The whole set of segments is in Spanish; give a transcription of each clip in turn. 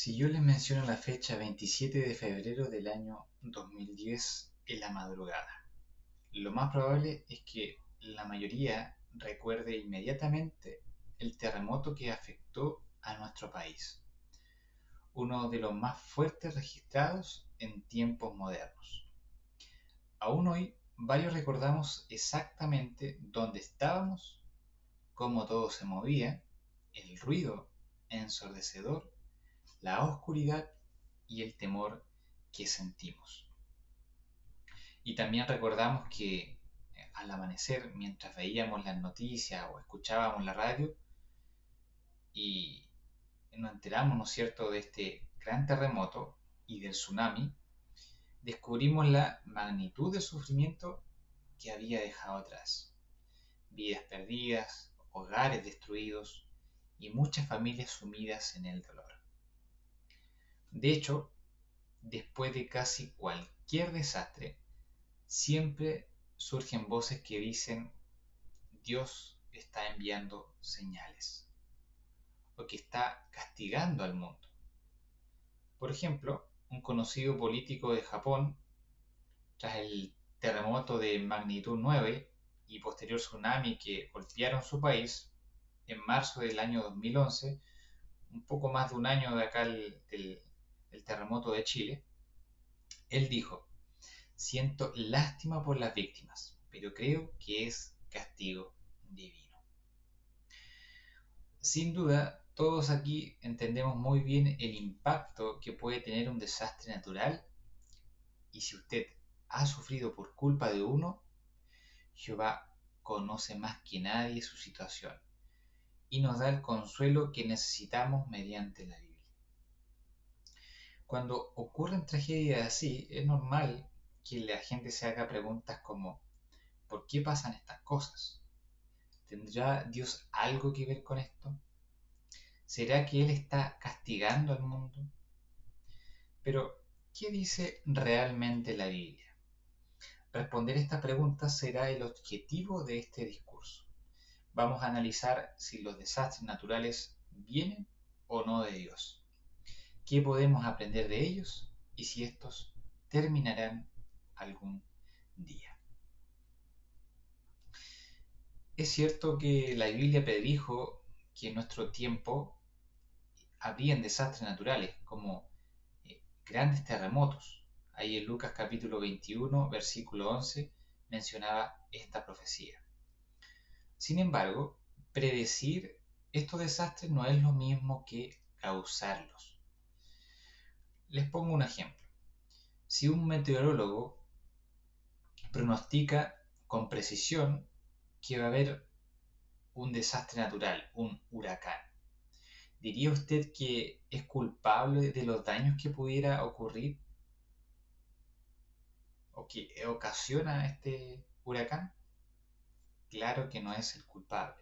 Si yo les menciono la fecha 27 de febrero del año 2010 en la madrugada, lo más probable es que la mayoría recuerde inmediatamente el terremoto que afectó a nuestro país, uno de los más fuertes registrados en tiempos modernos. Aún hoy, varios recordamos exactamente dónde estábamos, cómo todo se movía, el ruido ensordecedor, la oscuridad y el temor que sentimos. Y también recordamos que al amanecer, mientras veíamos las noticias o escuchábamos la radio y nos enteramos, ¿no es cierto?, de este gran terremoto y del tsunami, descubrimos la magnitud del sufrimiento que había dejado atrás. Vidas perdidas, hogares destruidos y muchas familias sumidas en el dolor. De hecho, después de casi cualquier desastre, siempre surgen voces que dicen Dios está enviando señales o que está castigando al mundo. Por ejemplo, un conocido político de Japón, tras el terremoto de magnitud 9 y posterior tsunami que golpearon su país en marzo del año 2011, un poco más de un año de acá del terremoto de Chile, él dijo: siento lástima por las víctimas, pero creo que es castigo divino. Sin duda, todos aquí entendemos muy bien el impacto que puede tener un desastre natural, y si usted ha sufrido por culpa de uno, Jehová conoce más que nadie su situación y nos da el consuelo que necesitamos mediante la Biblia. Cuando ocurren tragedias así, es normal que la gente se haga preguntas como ¿por qué pasan estas cosas? ¿Tendrá Dios algo que ver con esto? ¿Será que Él está castigando al mundo? Pero, ¿qué dice realmente la Biblia? Responder esta pregunta será el objetivo de este discurso. Vamos a analizar si los desastres naturales vienen o no de Dios, qué podemos aprender de ellos y si estos terminarán algún día. Es cierto que la Biblia predijo que en nuestro tiempo habrían desastres naturales como grandes terremotos. Ahí en Lucas capítulo 21, versículo 11, mencionaba esta profecía. Sin embargo, predecir estos desastres no es lo mismo que causarlos. Les pongo un ejemplo. Si un meteorólogo pronostica con precisión que va a haber un desastre natural, un huracán, ¿diría usted que es culpable de los daños que pudiera ocurrir o que ocasiona este huracán? Claro que no es el culpable.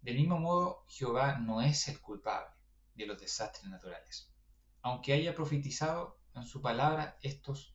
Del mismo modo, Jehová no es el culpable de los desastres naturales, aunque haya profetizado en su palabra estos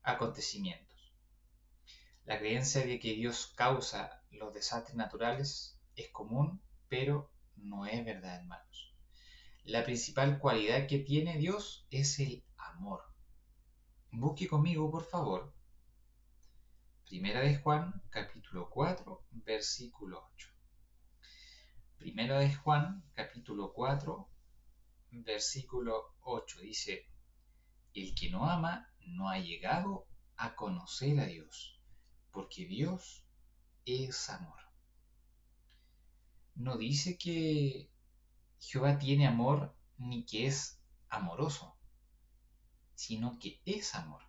acontecimientos. La creencia de que Dios causa los desastres naturales es común, pero no es verdad, hermanos. La principal cualidad que tiene Dios es el amor. Busque conmigo, por favor, Primera de Juan, capítulo 4, versículo 8. Primera de Juan, capítulo 4, versículo 8 dice: el que no ama no ha llegado a conocer a Dios, porque Dios es amor. No dice que Jehová tiene amor ni que es amoroso, sino que es amor.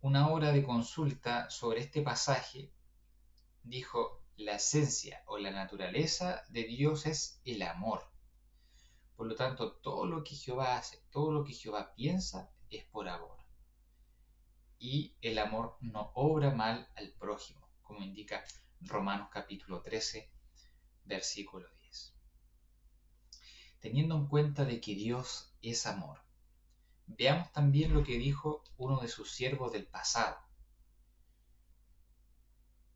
Una obra de consulta sobre este pasaje dijo: la esencia o la naturaleza de Dios es el amor. Por lo tanto, todo lo que Jehová hace, todo lo que Jehová piensa es por amor. Y el amor no obra mal al prójimo, como indica Romanos capítulo 13, versículo 10. Teniendo en cuenta de que Dios es amor, veamos también lo que dijo uno de sus siervos del pasado.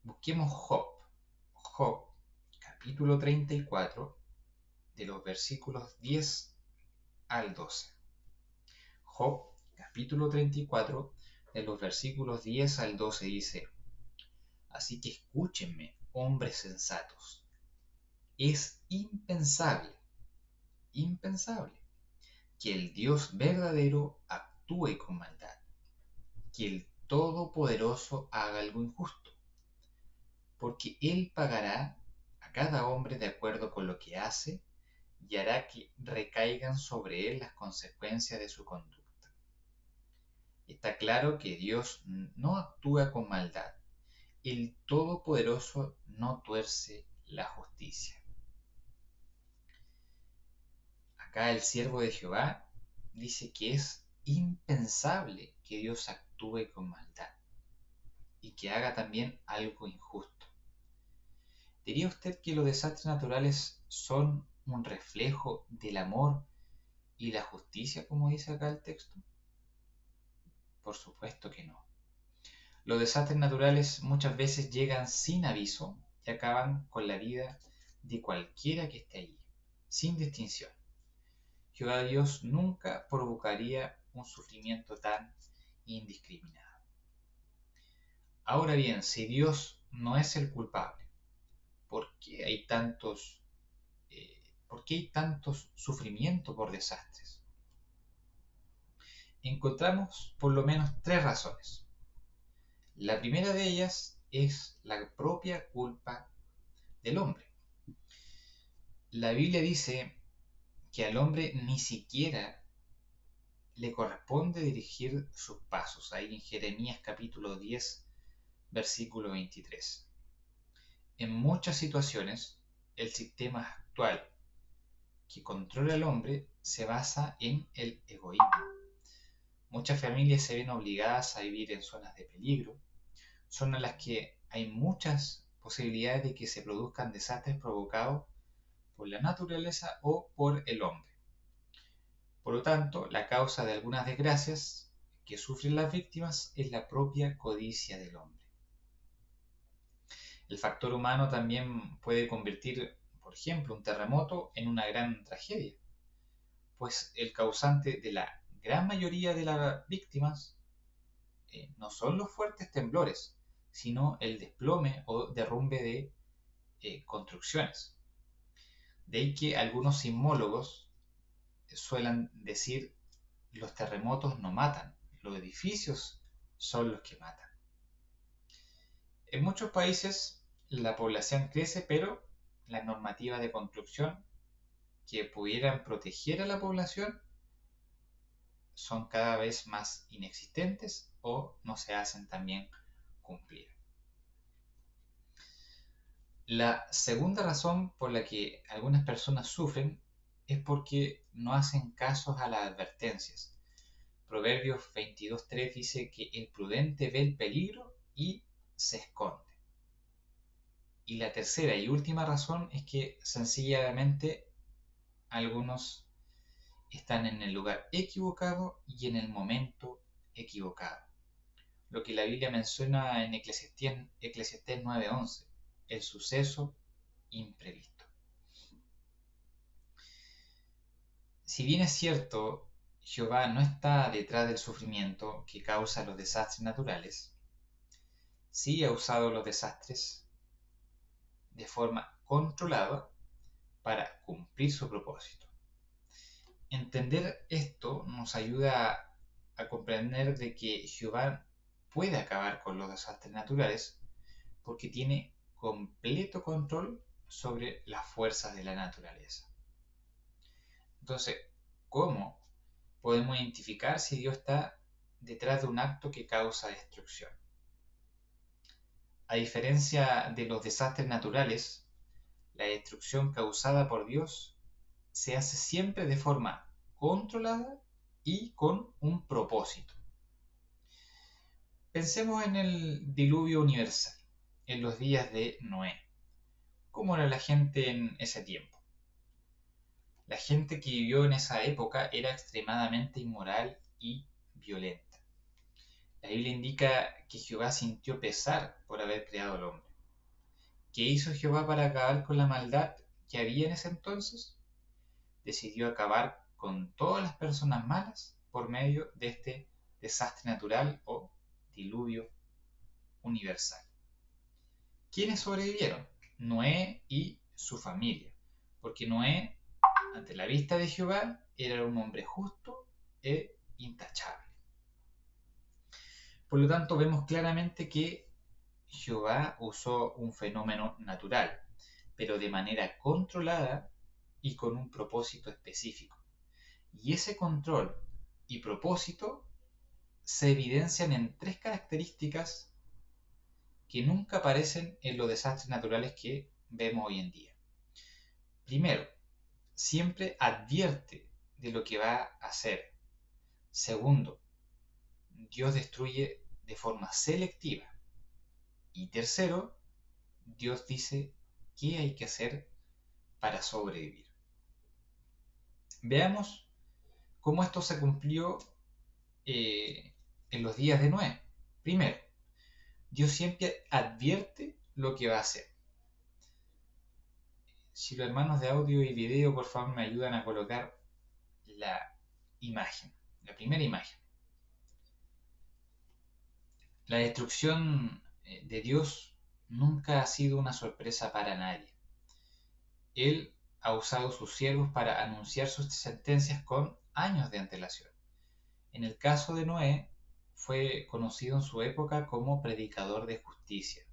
Busquemos Job capítulo 34, de los versículos 10 al 12. Job, capítulo 34, de los versículos 10 al 12 dice: Así que escúchenme, hombres sensatos. Es impensable, que el Dios verdadero actúe con maldad, que el Todopoderoso haga algo injusto, porque Él pagará a cada hombre de acuerdo con lo que hace y hará que recaigan sobre Él las consecuencias de su conducta. Está claro que Dios no actúa con maldad. El Todopoderoso no tuerce la justicia. Acá el siervo de Jehová dice que es impensable que Dios actúe con maldad y que haga también algo injusto. ¿Diría usted que los desastres naturales son un reflejo del amor y la justicia, como dice acá el texto? Por supuesto que no. Los desastres naturales muchas veces llegan sin aviso y acaban con la vida de cualquiera que esté allí, sin distinción. Jehová Dios nunca provocaría un sufrimiento tan indiscriminado. Ahora bien, si Dios no es el culpable, ¿por qué hay tantos sufrimientos por desastres? Encontramos por lo menos tres razones. La primera de ellas es la propia culpa del hombre. La Biblia dice que al hombre ni siquiera le corresponde dirigir sus pasos, ahí en Jeremías capítulo 10, versículo 23. En muchas situaciones, el sistema actual que controla al hombre se basa en el egoísmo. Muchas familias se ven obligadas a vivir en zonas de peligro, zonas en las que hay muchas posibilidades de que se produzcan desastres provocados por la naturaleza o por el hombre. Por lo tanto, la causa de algunas desgracias que sufren las víctimas es la propia codicia del hombre. El factor humano también puede convertir, por ejemplo, un terremoto en una gran tragedia, pues el causante de la gran mayoría de las víctimas no son los fuertes temblores, sino el desplome o derrumbe de construcciones. De ahí que algunos sismólogos suelen decir: los terremotos no matan, los edificios son los que matan. En muchos países la población crece, pero las normativas de construcción que pudieran proteger a la población son cada vez más inexistentes o no se hacen también cumplir. La segunda razón por la que algunas personas sufren es porque no hacen caso a las advertencias. Proverbios 22:3 dice que el prudente ve el peligro y se esconde. Y la tercera y última razón es que sencillamente algunos están en el lugar equivocado y en el momento equivocado. Lo que la Biblia menciona en Eclesiastés 9:11, el suceso imprevisto. Si bien es cierto, Jehová no está detrás del sufrimiento que causa los desastres naturales, sí ha usado los desastres de forma controlada para cumplir su propósito. Entender esto nos ayuda a comprender de que Jehová puede acabar con los desastres naturales porque tiene completo control sobre las fuerzas de la naturaleza. Entonces, ¿cómo podemos identificar si Dios está detrás de un acto que causa destrucción? A diferencia de los desastres naturales, la destrucción causada por Dios se hace siempre de forma controlada y con un propósito. Pensemos en el diluvio universal, en los días de Noé. ¿Cómo era la gente en ese tiempo? La gente que vivió en esa época era extremadamente inmoral y violenta. La Biblia indica que Jehová sintió pesar por haber creado al hombre. ¿Qué hizo Jehová para acabar con la maldad que había en ese entonces? Decidió acabar con todas las personas malas por medio de este desastre natural o diluvio universal. ¿Quiénes sobrevivieron? Noé y su familia, porque Noé, ante la vista de Jehová, era un hombre justo e intachable. Por lo tanto, vemos claramente que Jehová usó un fenómeno natural, pero de manera controlada y con un propósito específico. Y ese control y propósito se evidencian en tres características que nunca aparecen en los desastres naturales que vemos hoy en día. Primero, siempre advierte de lo que va a hacer. Segundo, Dios destruye de forma selectiva. Y tercero, Dios dice qué hay que hacer para sobrevivir. Veamos cómo esto se cumplió en los días de Noé. Primero, Dios siempre advierte lo que va a hacer. Si los hermanos de audio y video, por favor, me ayudan a colocar la imagen, la primera imagen. La destrucción de Dios nunca ha sido una sorpresa para nadie. Él ha usado sus siervos para anunciar sus sentencias con años de antelación. En el caso de Noé, fue conocido en su época como predicador de justicia.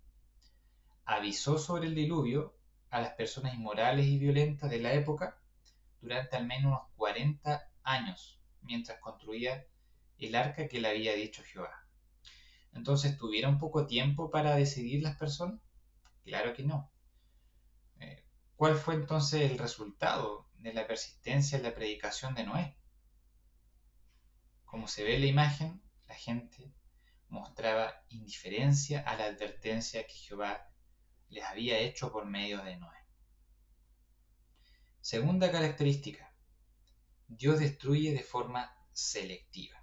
Avisó sobre el diluvio a las personas inmorales y violentas de la época durante al menos unos 40 años, mientras construía el arca que le había dicho Jehová. Entonces, ¿tuvieron poco tiempo para decidir las personas? Claro que no. ¿Cuál fue entonces el resultado de la persistencia en la predicación de Noé? Como se ve en la imagen, la gente mostraba indiferencia a la advertencia que Jehová les había hecho por medio de Noé. Segunda característica, Dios destruye de forma selectiva.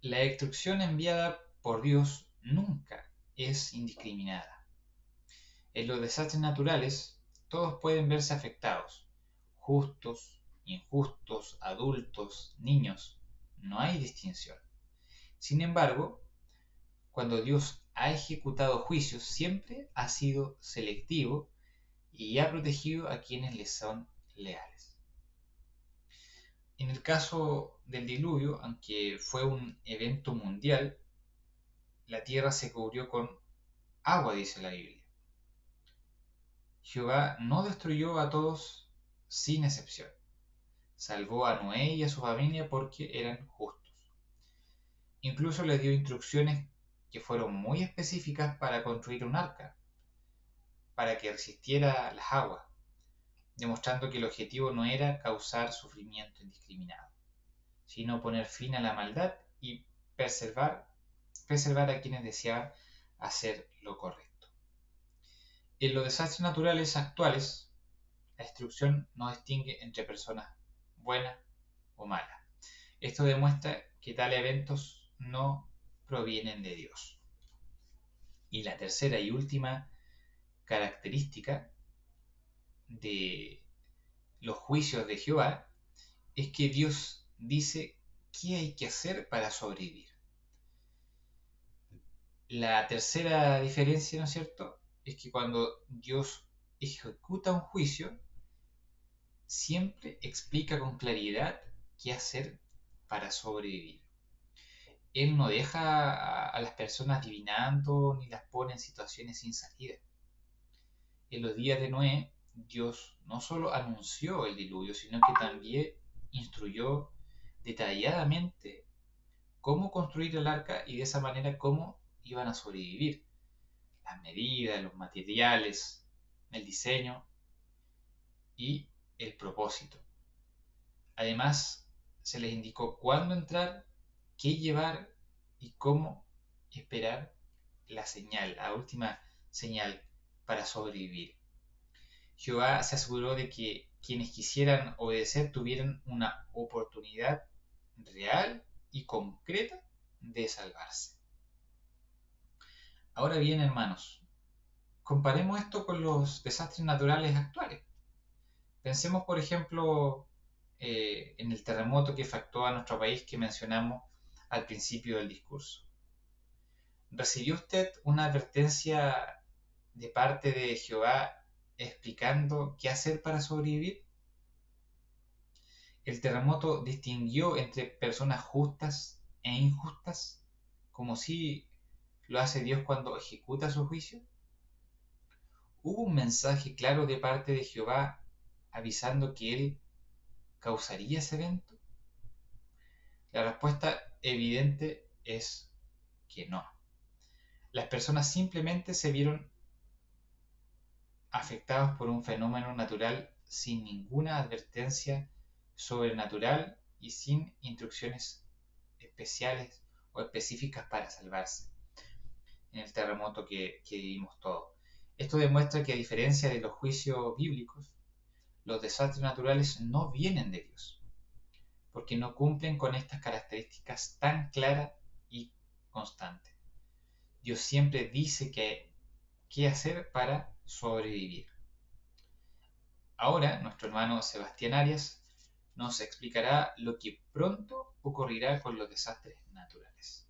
La destrucción enviada por Dios nunca es indiscriminada. En los desastres naturales, todos pueden verse afectados, justos, injustos, adultos, niños, no hay distinción. Sin embargo, cuando Dios ha ejecutado juicios, siempre ha sido selectivo y ha protegido a quienes le son leales. En el caso del diluvio, aunque fue un evento mundial, la tierra se cubrió con agua, dice la Biblia. Jehová no destruyó a todos sin excepción. Salvó a Noé y a su familia porque eran justos. Incluso les dio instrucciones que fueron muy específicas para construir un arca, para que resistiera las aguas, demostrando que el objetivo no era causar sufrimiento indiscriminado, sino poner fin a la maldad y preservar a quienes deseaban hacer lo correcto. En los desastres naturales actuales, la destrucción no distingue entre personas buenas o malas. Esto demuestra que tales eventos no provienen de Dios. Y la tercera y última característica de los juicios de Jehová es que Dios dice qué hay que hacer para sobrevivir. La tercera diferencia, ¿no es cierto?, es que cuando Dios ejecuta un juicio, siempre explica con claridad qué hacer para sobrevivir. Él no deja a las personas adivinando ni las pone en situaciones sin salida. En los días de Noé, Dios no solo anunció el diluvio, sino que también instruyó detalladamente cómo construir el arca y de esa manera cómo iban a sobrevivir. Las medidas, los materiales, el diseño y el propósito. Además, se les indicó cuándo entrar, qué llevar y cómo esperar la señal, la última señal para sobrevivir. Jehová se aseguró de que quienes quisieran obedecer tuvieran una oportunidad real y concreta de salvarse. Ahora bien, hermanos, comparemos esto con los desastres naturales actuales. Pensemos, por ejemplo, en el terremoto que afectó a nuestro país que mencionamos al principio del discurso. ¿Recibió usted una advertencia de parte de Jehová explicando qué hacer para sobrevivir? El terremoto distinguió entre personas justas e injustas, como si lo hace Dios cuando ejecuta su juicio. ¿Hubo un mensaje claro de parte de Jehová avisando que Él causaría ese evento? La respuesta evidente es que no. Las personas simplemente se vieron afectados por un fenómeno natural sin ninguna advertencia sobrenatural y sin instrucciones especiales o específicas para salvarse en el terremoto que vivimos todos. Esto demuestra que a diferencia de los juicios bíblicos, los desastres naturales no vienen de Dios, porque no cumplen con estas características tan claras y constantes. Dios siempre dice qué hacer para sobrevivir. Ahora, nuestro hermano Sebastián Arias nos explicará lo que pronto ocurrirá con los desastres naturales.